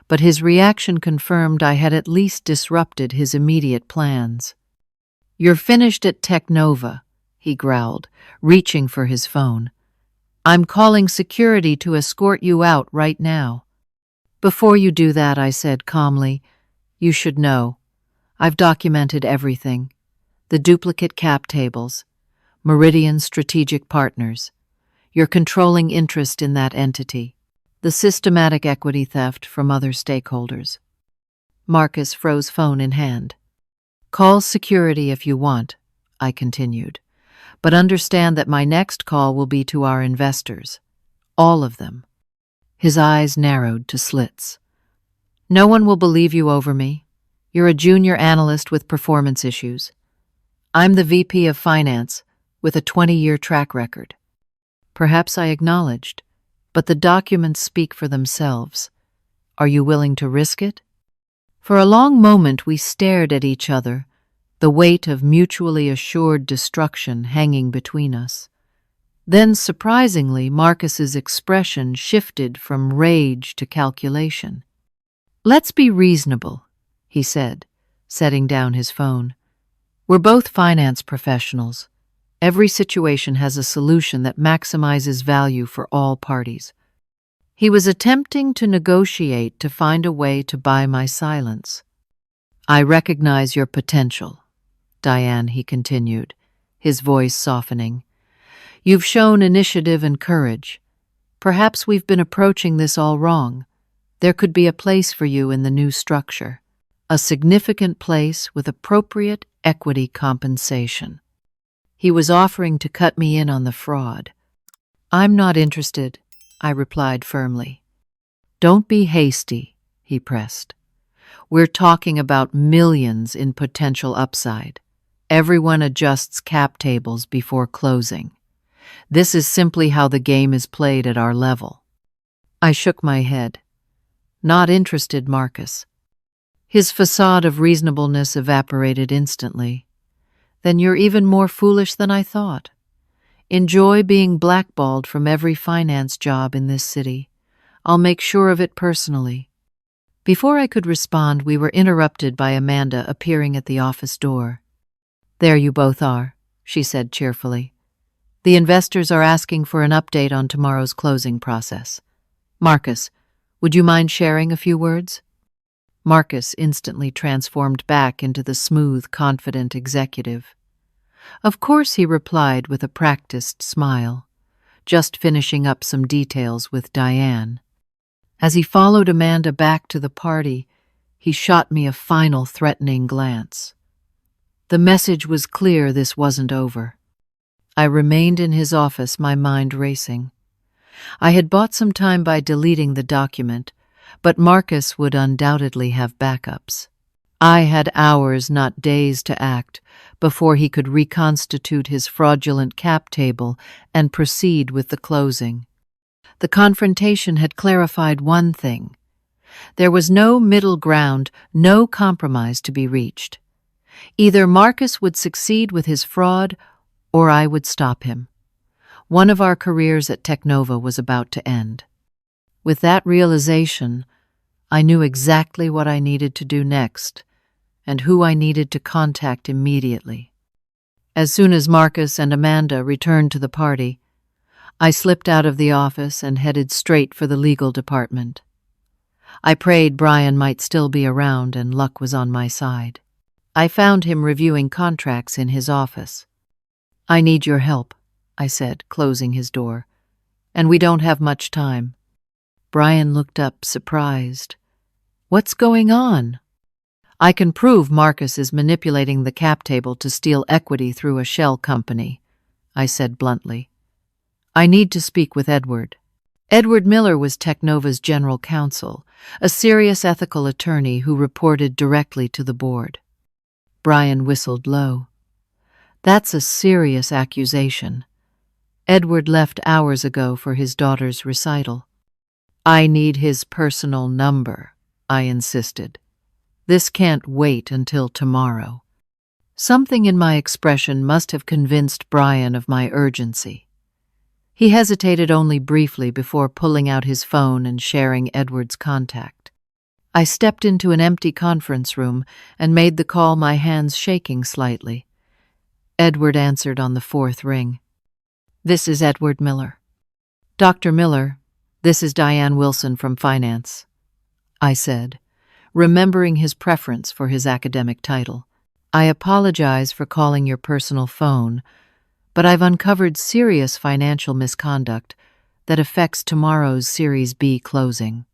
but his reaction confirmed I had at least disrupted his immediate plans. "You're finished at Teknova," he growled, reaching for his phone. "I'm calling security to escort you out right now." "Before you do that," I said calmly, "you should know. I've documented everything. The duplicate cap tables, Meridian Strategic Partners, your controlling interest in that entity. the systematic equity theft from other stakeholders. Marcus froze phone in hand. Call security if you want, I continued, but understand that my next call will be to our investors. All of them. His eyes narrowed to slits. No one will believe you over me. You're a junior analyst with performance issues. I'm the VP of Finance with a 20-year track record. Perhaps I acknowledged, but the documents speak for themselves. Are you willing to risk it? For a long moment we stared at each other, the weight of mutually assured destruction hanging between us. Then, surprisingly, Marcus's expression shifted from rage to calculation. "Let's be reasonable," he said, setting down his phone. "We're both finance professionals. Every situation has a solution that maximizes value for all parties." He was attempting to negotiate to find a way to buy my silence. "I recognize your potential, Diane," he continued, his voice softening. "You've shown initiative and courage. Perhaps we've been approaching this all wrong. There could be a place for you in the new structure, a significant place with appropriate equity compensation." He was offering to cut me in on the fraud. "I'm not interested," I replied firmly. "Don't be hasty," he pressed. "We're talking about millions in potential upside. Everyone adjusts cap tables before closing. This is simply how the game is played at our level." I shook my head. "Not interested, Marcus." His facade of reasonableness evaporated instantly. "Then you're even more foolish than I thought. Enjoy being blackballed from every finance job in this city. I'll make sure of it personally." Before I could respond, we were interrupted by Amanda appearing at the office door. "There you both are," she said cheerfully. "The investors are asking for an update on tomorrow's closing process. Marcus, would you mind sharing a few words?" Marcus instantly transformed back into the smooth, confident executive. "Of course," he replied with a practiced smile, just finishing up some details with Diane. As he followed Amanda back to the party, he shot me a final threatening glance. The message was clear: this wasn't over. I remained in his office, my mind racing. I had bought some time by deleting the document, but Marcus would undoubtedly have backups. I had hours, not days, to act before he could reconstitute his fraudulent cap table and proceed with the closing. The confrontation had clarified one thing. There was no middle ground, no compromise to be reached. Either Marcus would succeed with his fraud, or I would stop him. One of our careers at Technova was about to end. With that realization, I knew exactly what I needed to do next, and who I needed to contact immediately. As soon as Marcus and Amanda returned to the party, I slipped out of the office and headed straight for the legal department. I prayed Brian might still be around and luck was on my side. I found him reviewing contracts in his office. "I need your help," I said, closing his door, "and we don't have much time." Brian looked up, surprised. "What's going on?" "I can prove Marcus is manipulating the cap table to steal equity through a shell company," I said bluntly. "I need to speak with Edward." Edward Miller was Technova's general counsel, a serious ethical attorney who reported directly to the board. Brian whistled low. "That's a serious accusation. Edward left hours ago for his daughter's recital." "I need his personal number," I insisted. "This can't wait until tomorrow." Something in my expression must have convinced Brian of my urgency. He hesitated only briefly before pulling out his phone and sharing Edward's contact. I stepped into an empty conference room and made the call, my hands shaking slightly. Edward answered on the fourth ring. "This is Edward Miller." "Dr. Miller, this is Diane Wilson from Finance," I said, remembering his preference for his academic title. "I apologize for calling your personal phone, but I've uncovered serious financial misconduct that affects tomorrow's Series B closing.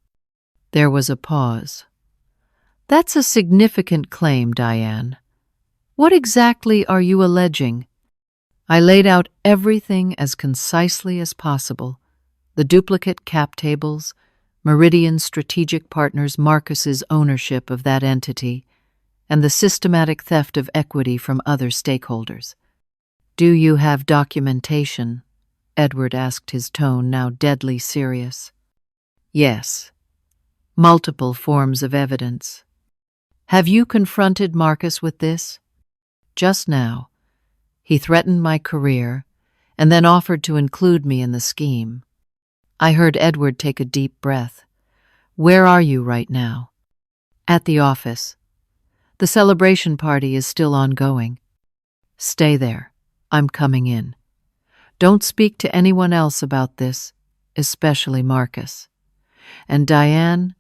There was a pause. That's a significant claim, Diane. What exactly are you alleging? I laid out everything as concisely as possible. The duplicate cap tables, Meridian Strategic Partners Marcus's ownership of that entity, and the systematic theft of equity from other stakeholders. Do you have documentation? Edward asked, his tone now deadly serious. Yes. Multiple forms of evidence. Have you confronted Marcus with this? Just now. He threatened my career and then offered to include me in the scheme. I heard Edward take a deep breath. Where are you right now? At the office. The celebration party is still ongoing. Stay there. I'm coming in. Don't speak to anyone else about this, especially Marcus. And Diane,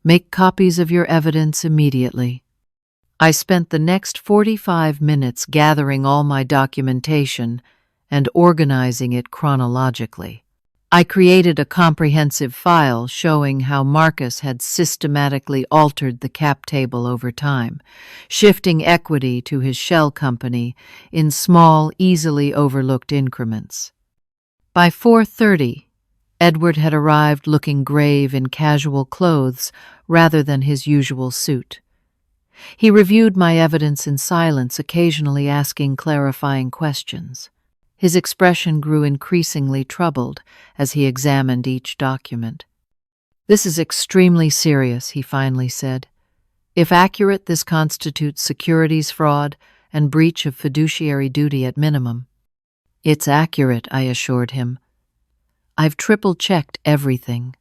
make copies of your evidence immediately. I spent the next 45 minutes gathering all my documentation and organizing it chronologically. I created a comprehensive file showing how Marcus had systematically altered the cap table over time, shifting equity to his shell company in small, easily overlooked increments. By 4:30, Edward had arrived looking grave in casual clothes rather than his usual suit. He reviewed my evidence in silence, occasionally asking clarifying questions. His expression grew increasingly troubled as he examined each document. This is extremely serious, he finally said. If accurate, this constitutes securities fraud and breach of fiduciary duty at minimum. It's accurate, I assured him. I've triple-checked everything.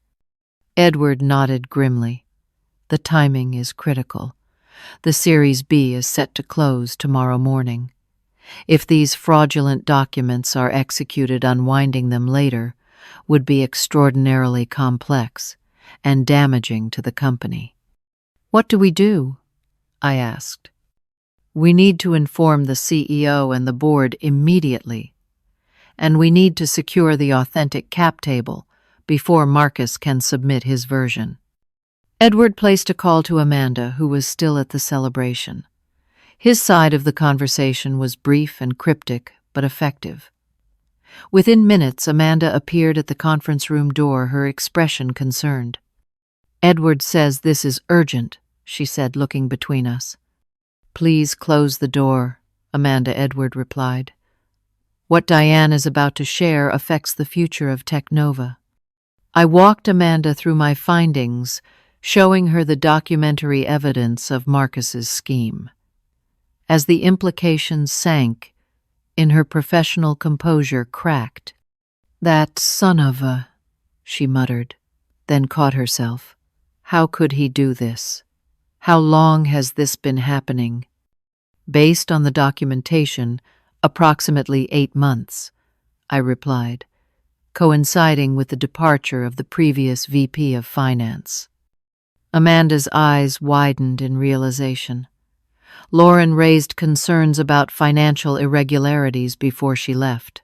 Edward nodded grimly. The timing is critical. The Series B is set to close tomorrow morning. If these fraudulent documents are executed, unwinding them later would be extraordinarily complex and damaging to the company. What do we do? I asked. We need to inform the CEO and the board immediately, and we need to secure the authentic cap table before Marcus can submit his version. Edward placed a call to Amanda, who was still at the celebration. His side of the conversation was brief and cryptic, but effective. Within minutes, Amanda appeared at the conference room door, her expression concerned. Edward says this is urgent, she said, looking between us. Please close the door, Amanda Edward replied. What Diane is about to share affects the future of Technova. I walked Amanda through my findings, showing her the documentary evidence of Marcus's scheme. As the implications sank, in her professional composure cracked. That son of a, she muttered, then caught herself. How could he do this? How long has this been happening? Based on the documentation, approximately 8 months, I replied, coinciding with the departure of the previous VP of Finance. Amanda's eyes widened in realization. Lauren raised concerns about financial irregularities before she left.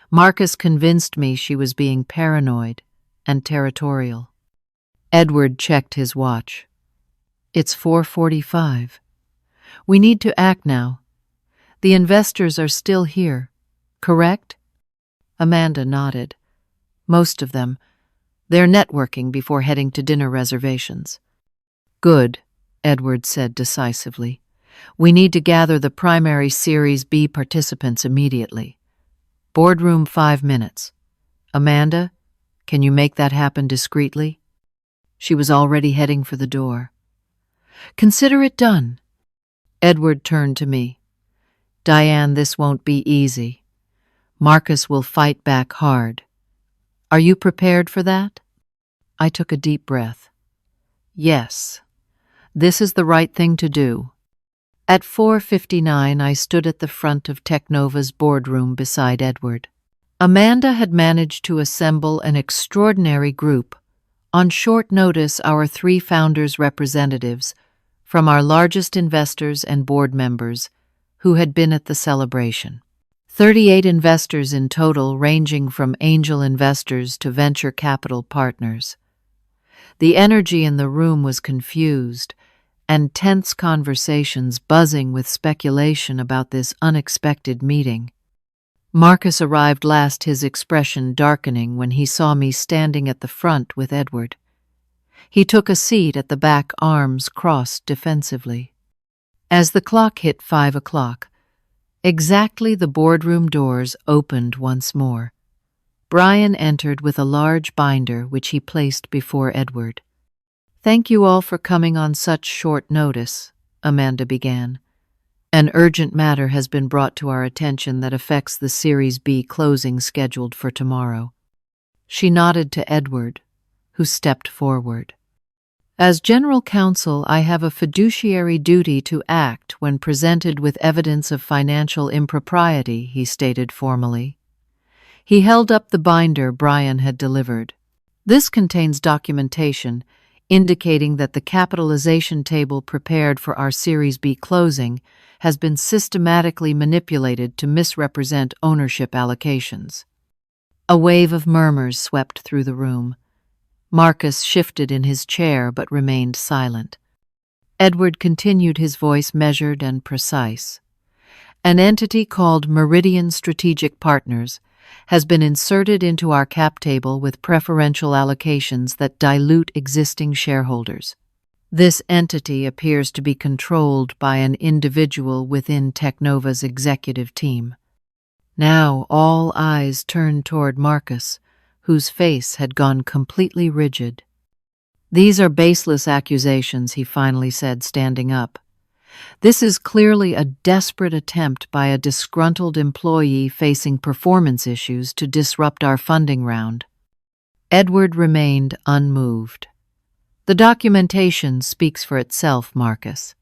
Marcus convinced me she was being paranoid and territorial. Edward checked his watch. It's 4:45. We need to act now. The investors are still here, correct? Amanda nodded. Most of them. They're networking before heading to dinner reservations. Good, Edward said decisively. We need to gather the primary Series B participants immediately. Boardroom 5 minutes. Amanda, can you make that happen discreetly? She was already heading for the door. Consider it done. Edward turned to me. Diane, this won't be easy. Marcus will fight back hard. Are you prepared for that? I took a deep breath. Yes, this is the right thing to do. At 4:59, I stood at the front of Technova's boardroom beside Edward. Amanda had managed to assemble an extraordinary group. On short notice, our 3 founders' representatives from our largest investors and board members who had been at the celebration. 38 investors in total, ranging from angel investors to venture capital partners. The energy in the room was confused, and tense conversations buzzing with speculation about this unexpected meeting. Marcus arrived last, his expression darkening when he saw me standing at the front with Edward. He took a seat at the back, arms crossed defensively. As the clock hit 5 o'clock, exactly, the boardroom doors opened once more. Brian entered with a large binder which he placed before Edward. "Thank you all for coming on such short notice," Amanda began. "An urgent matter has been brought to our attention that affects the Series B closing scheduled for tomorrow." She nodded to Edward, who stepped forward. "As General Counsel, I have a fiduciary duty to act when presented with evidence of financial impropriety," he stated formally. He held up the binder Brian had delivered. "This contains documentation indicating that the capitalization table prepared for our Series B closing has been systematically manipulated to misrepresent ownership allocations." A wave of murmurs swept through the room. Marcus shifted in his chair but remained silent. Edward continued, his voice measured and precise. "An entity called Meridian Strategic Partners has been inserted into our cap table with preferential allocations that dilute existing shareholders. This entity appears to be controlled by an individual within Technova's executive team." Now all eyes turned toward Marcus, whose face had gone completely rigid. "These are baseless accusations," he finally said, standing up. "This is clearly a desperate attempt by a disgruntled employee facing performance issues to disrupt our funding round." Edward remained unmoved. "The documentation speaks for itself, Marcus.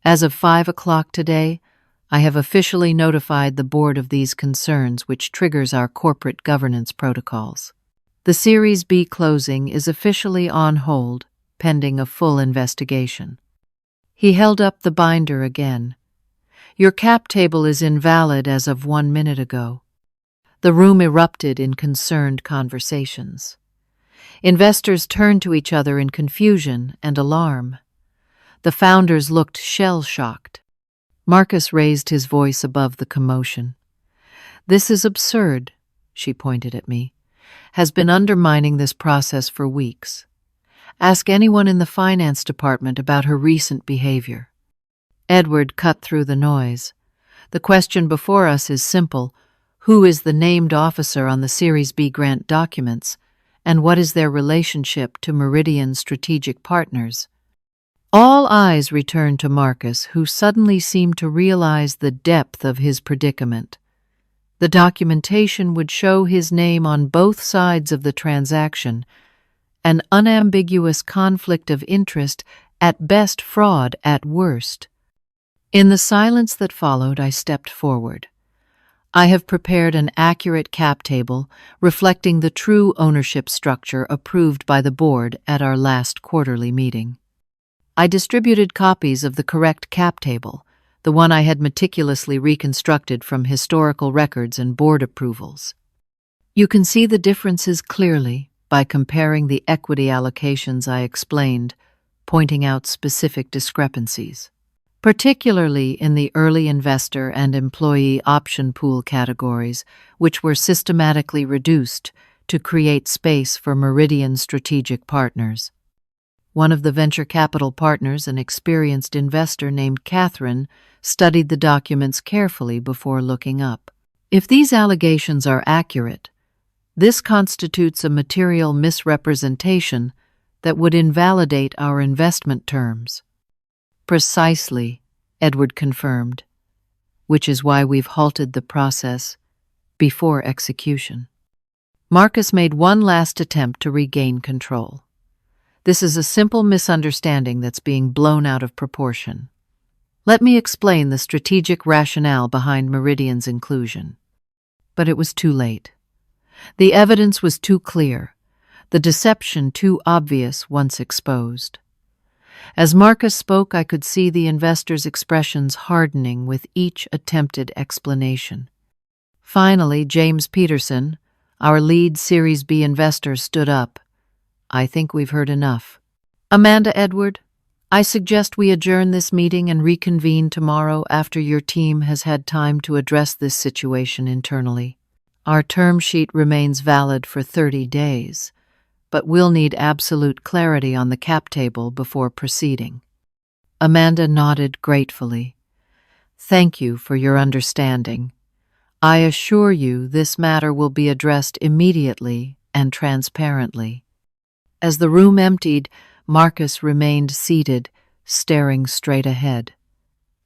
As of 5 o'clock today, I have officially notified the board of these concerns, which triggers our corporate governance protocols. The Series B closing is officially on hold, pending a full investigation." He held up the binder again. "Your cap table is invalid as of 1 minute ago." The room erupted in concerned conversations. Investors turned to each other in confusion and alarm. The founders looked shell-shocked. Marcus raised his voice above the commotion. "This is absurd," she pointed at me. "Has been undermining this process for weeks. Ask anyone in the finance department about her recent behavior." Edward cut through the noise. "The question before us is simple. Who is the named officer on the Series B grant documents, and what is their relationship to Meridian Strategic Partners?" All eyes returned to Marcus, who suddenly seemed to realize the depth of his predicament. The documentation would show his name on both sides of the transaction, an unambiguous conflict of interest, at best fraud at worst. In the silence that followed, I stepped forward. "I have prepared an accurate cap table reflecting the true ownership structure approved by the board at our last quarterly meeting." I distributed copies of the correct cap table, the one I had meticulously reconstructed from historical records and board approvals. "You can see the differences clearly by comparing the equity allocations," I explained, pointing out specific discrepancies, particularly in the early investor and employee option pool categories, which were systematically reduced to create space for Meridian Strategic Partners. One of the venture capital partners, an experienced investor named Catherine, studied the documents carefully before looking up. "If these allegations are accurate, this constitutes a material misrepresentation that would invalidate our investment terms." "Precisely," Edward confirmed, "which is why we've halted the process before execution." Marcus made one last attempt to regain control. "This is a simple misunderstanding that's being blown out of proportion. Let me explain the strategic rationale behind Meridian's inclusion." But it was too late. The evidence was too clear, the deception too obvious once exposed. As Marcus spoke, I could see the investors' expressions hardening with each attempted explanation. Finally, James Peterson, our lead Series B investor, stood up. "I think we've heard enough. Amanda, Edward, I suggest we adjourn this meeting and reconvene tomorrow after your team has had time to address this situation internally. Our term sheet remains valid for 30 days, but we'll need absolute clarity on the cap table before proceeding." Amanda nodded gratefully. "Thank you for your understanding. I assure you this matter will be addressed immediately and transparently." As the room emptied, Marcus remained seated, staring straight ahead.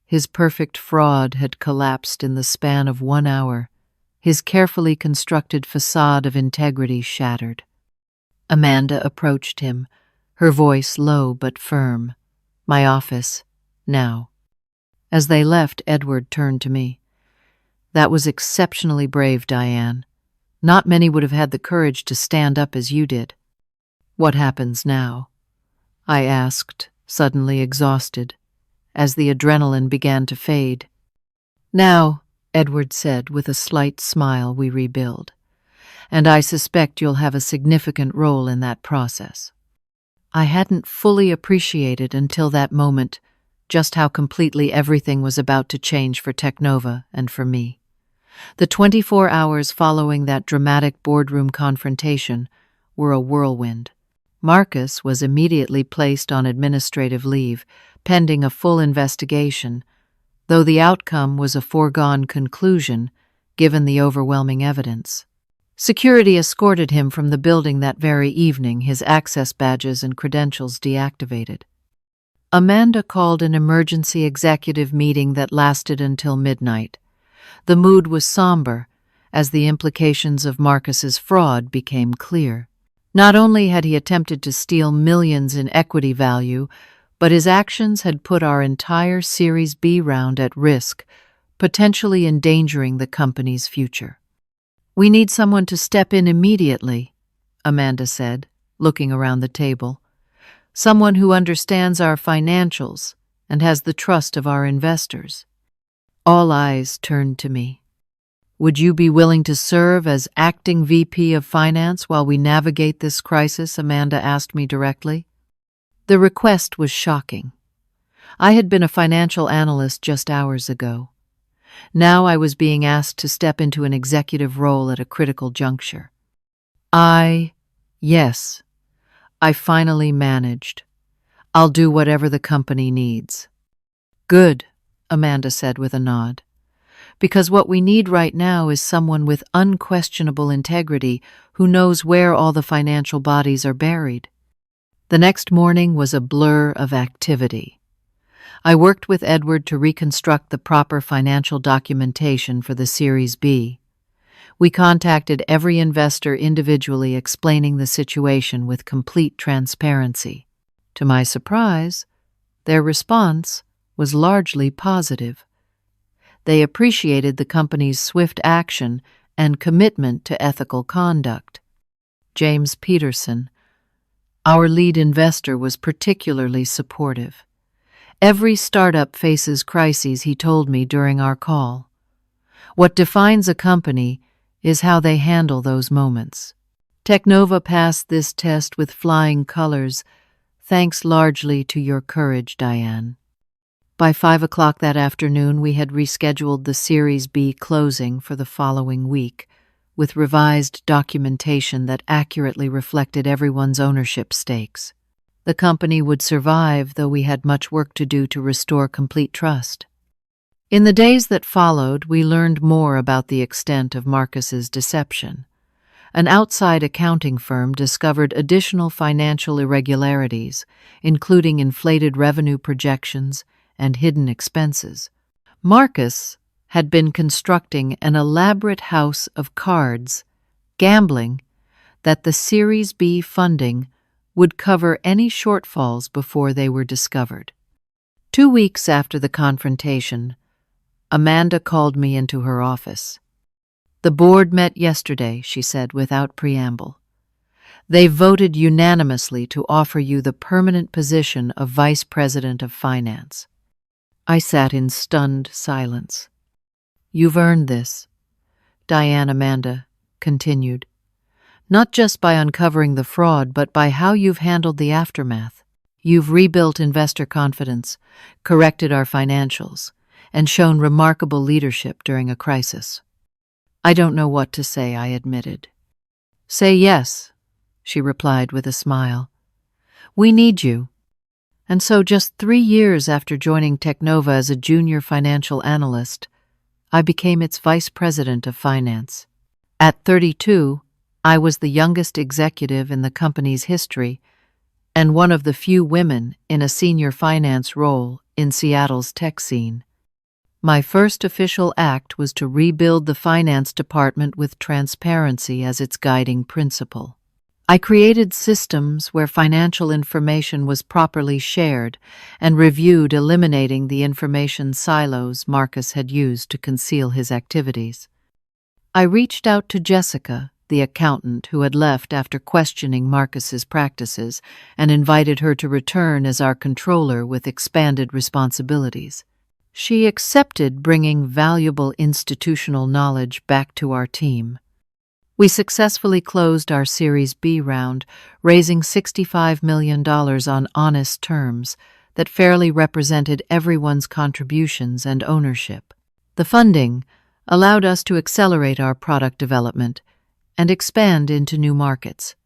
His perfect fraud had collapsed in the span of 1 hour, his carefully constructed facade of integrity shattered. Amanda approached him, her voice low but firm. "My office, now." As they left, Edward turned to me. "That was exceptionally brave, Diane. Not many would have had the courage to stand up as you did." "What happens now?" I asked, suddenly exhausted, as the adrenaline began to fade. "Now," Edward said with a slight smile, "we rebuild. And I suspect you'll have a significant role in that process." I hadn't fully appreciated until that moment just how completely everything was about to change for Technova and for me. The 24 hours following that dramatic boardroom confrontation were a whirlwind. Marcus was immediately placed on administrative leave, pending a full investigation, though the outcome was a foregone conclusion given the overwhelming evidence. Security escorted him from the building that very evening, his access badges and credentials deactivated. Amanda called an emergency executive meeting that lasted until midnight. The mood was somber as the implications of Marcus's fraud became clear. Not only had he attempted to steal millions in equity value, but his actions had put our entire Series B round at risk, potentially endangering the company's future. "We need someone to step in immediately," Amanda said, looking around the table. "Someone who understands our financials and has the trust of our investors." All eyes turned to me. "Would you be willing to serve as acting VP of Finance while we navigate this crisis?" Amanda asked me directly. The request was shocking. I had been a financial analyst just hours ago. Now I was being asked to step into an executive role at a critical juncture. Yes, I finally managed. "I'll do whatever the company needs." "Good," Amanda said with a nod. "Because what we need right now is someone with unquestionable integrity who knows where all the financial bodies are buried." The next morning was a blur of activity. I worked with Edward to reconstruct the proper financial documentation for the Series B. We contacted every investor individually, explaining the situation with complete transparency. To my surprise, their response was largely positive. They appreciated the company's swift action and commitment to ethical conduct. James Peterson, our lead investor, was particularly supportive. "Every startup faces crises," he told me during our call. "What defines a company is how they handle those moments. Technova passed this test with flying colors, thanks largely to your courage, Diane." By 5 o'clock that afternoon, we had rescheduled the Series B closing for the following week, with revised documentation that accurately reflected everyone's ownership stakes. The company would survive, though we had much work to do to restore complete trust. In the days that followed, we learned more about the extent of Marcus's deception. An outside accounting firm discovered additional financial irregularities, including inflated revenue projections and hidden expenses. Marcus had been constructing an elaborate house of cards, gambling that the Series B funding would cover any shortfalls before they were discovered. 2 weeks after the confrontation, Amanda called me into her office. "The board met yesterday," she said without preamble. "They voted unanimously to offer you the permanent position of Vice President of Finance." I sat in stunned silence. "You've earned this." Diane Amanda continued. Not just by uncovering the fraud, but by how you've handled the aftermath. You've rebuilt investor confidence, corrected our financials, and shown remarkable leadership during a crisis. I don't know what to say, I admitted. Say yes, she replied with a smile. We need you. And so just 3 years after joining Technova as a junior financial analyst, I became its vice president of finance. At 32, I was the youngest executive in the company's history and one of the few women in a senior finance role in Seattle's tech scene. My first official act was to rebuild the finance department with transparency as its guiding principle. I created systems where financial information was properly shared and reviewed, eliminating the information silos Marcus had used to conceal his activities. I reached out to Jessica, the accountant who had left after questioning Marcus's practices, and invited her to return as our controller with expanded responsibilities. She accepted, bringing valuable institutional knowledge back to our team. We successfully closed our Series B round, raising $65 million on honest terms that fairly represented everyone's contributions and ownership. The funding allowed us to accelerate our product development and expand into new markets.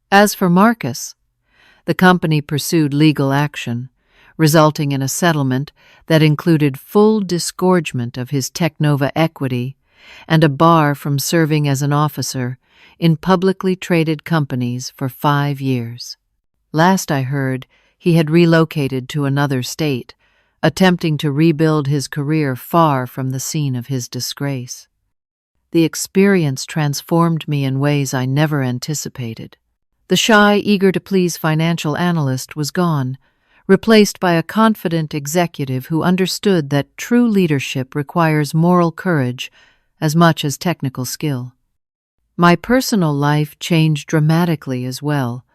As for Marcus, the company pursued legal action, resulting in a settlement that included full disgorgement of his Technova equity and a bar from serving as an officer in publicly traded companies for 5 years. Last I heard, he had relocated to another state, attempting to rebuild his career far from the scene of his disgrace. The experience transformed me in ways I never anticipated. The shy, eager-to-please financial analyst was gone, replaced by a confident executive who understood that true leadership requires moral courage as much as technical skill. My personal life changed dramatically as well.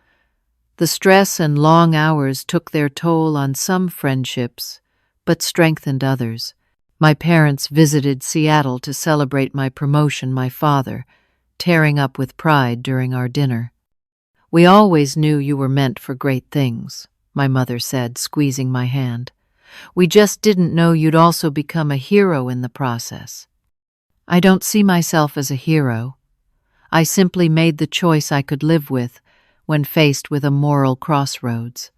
The stress and long hours took their toll on some friendships, but strengthened others. My parents visited Seattle to celebrate my promotion, my father tearing up with pride during our dinner. We always knew you were meant for great things, my mother said, squeezing my hand. We just didn't know you'd also become a hero in the process. I don't see myself as a hero. I simply made the choice I could live with when faced with a moral crossroads.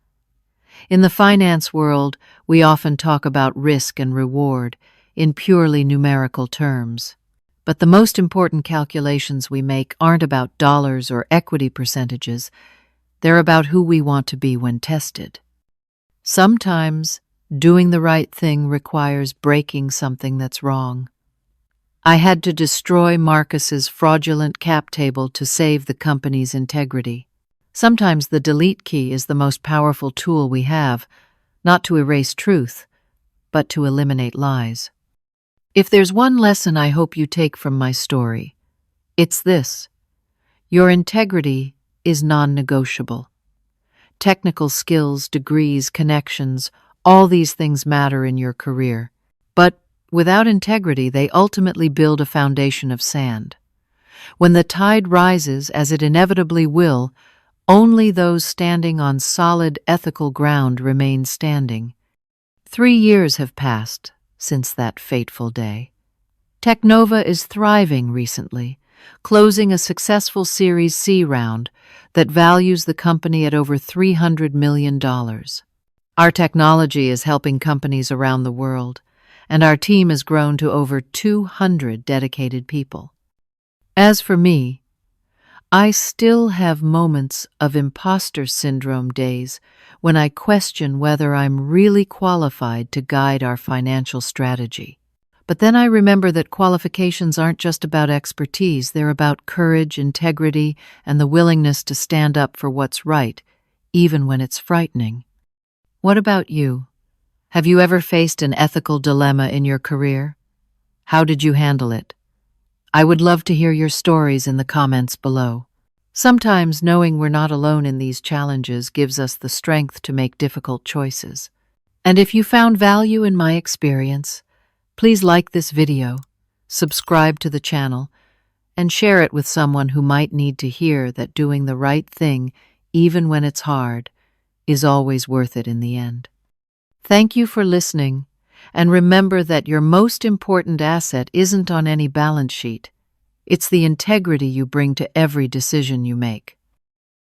In the finance world, we often talk about risk and reward in purely numerical terms. But the most important calculations we make aren't about dollars or equity percentages. They're about who we want to be when tested. Sometimes, doing the right thing requires breaking something that's wrong. I had to destroy Marcus's fraudulent cap table to save the company's integrity. Sometimes the delete key is the most powerful tool we have, not to erase truth, but to eliminate lies. If there's one lesson I hope you take from my story, it's this: your integrity is non-negotiable. Technical skills, degrees, connections, all these things matter in your career. But without integrity, they ultimately build a foundation of sand. When the tide rises, as it inevitably will, only those standing on solid ethical ground remain standing. 3 years have passed since that fateful day. Technova is thriving recently, closing a successful Series C round that values the company at over $300 million. Our technology is helping companies around the world, and our team has grown to over 200 dedicated people. As for me, I still have moments of imposter syndrome days when I question whether I'm really qualified to guide our financial strategy. But then I remember that qualifications aren't just about expertise, they're about courage, integrity, and the willingness to stand up for what's right, even when it's frightening. What about you? Have you ever faced an ethical dilemma in your career? How did you handle it? I would love to hear your stories in the comments below. Sometimes knowing we're not alone in these challenges gives us the strength to make difficult choices. And if you found value in my experience, please like this video, subscribe to the channel, and share it with someone who might need to hear that doing the right thing, even when it's hard, is always worth it in the end. Thank you for listening, and remember that your most important asset isn't on any balance sheet. It's the integrity you bring to every decision you make.